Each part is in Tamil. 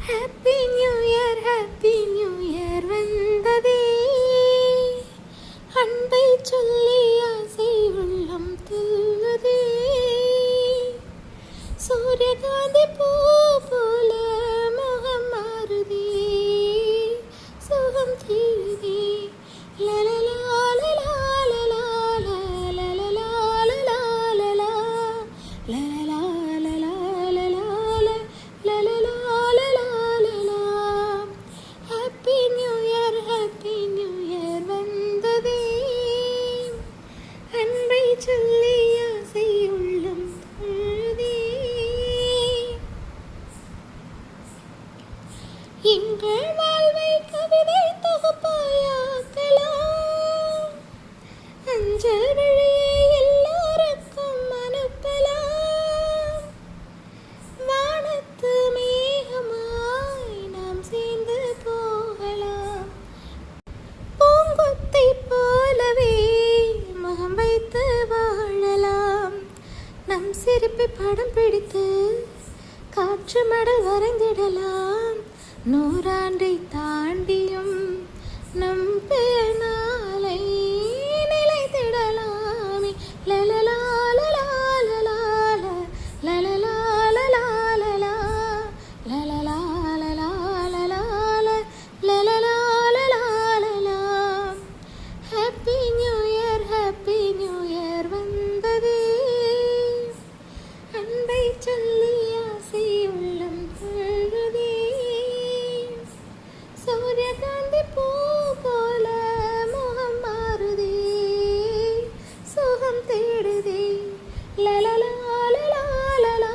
ஹாப்பி நியூ இயர் வந்ததே, அன்பை சொல்லி ஆசை உள்ளம் துள்ளுதே. சூரியகாந்தி பூ போல முகம் மாறுதே, சுகம் தீருதே. லலலா லலலா லலலா லலலா லலலா லலலா லலலா லலலா லலலா லலலா. ஹாப்பி நியூ இயர் வந்ததே, அன்பை சொல்லி ஆசை உள்ளம் துள்ளுதே. எங்கள் வாழ்வை கவிதை தொகுப்பாயாக்கலாம், அஞ்சல் வழியே எல்லோருக்கும் அனுப்பலாம். வானத்து மேகமாய் நாம் சேர்ந்து போகலாம், பூங்கொத்தை போலவே முகம் வைத்து வாழலாம். நம் சிரிப்பை படம் பிடித்து காற்று மடல் வரைந்திடலாம். நூறாண்டை தாண்டியும் நம் பெயர் நாளை நிலைத்திடலாமே. லலலா லலா லலா லலலா லலா லலா லலலா லலா லலா லலலா லலா லலா. ஹாப்பி நியூ இயர் வந்ததே, அன்பை சொல்லி ஆசை உள்ளம் துள்ளுதே. சூரியகாந்தி பூ போல முகம் மாறுதே, சுகம் தேடுதே. லலலா லலா லலா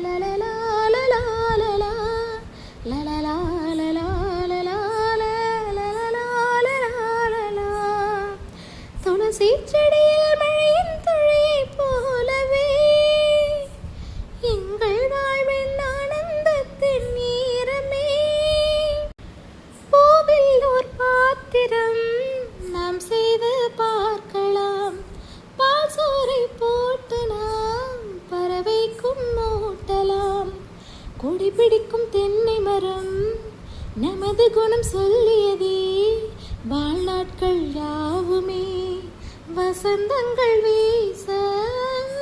லலலா லலலா லலலா லலலா லலலா லலலா லலலா. துளசி செடியில் மழையின் துளியைப் போலவே எங்கள் வாழ்வின் ஆனந்தத்தின் ஈரமே. பூவில் ஓர் பாத்திரம் நாம் செய்து பார்க்கலாம், பால் சோறை போட்டு நாம் பறவைக்கும் மூட்டலாம். கொடி பிடிக்கும் தென்னை மரம் நமது குணம் சொல்லியதே, வாழ்நாட்கள் யாவுமே வசந்தங்கள் வீச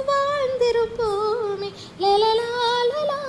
வாழ்ந்திருப்போமே. லலலா லலா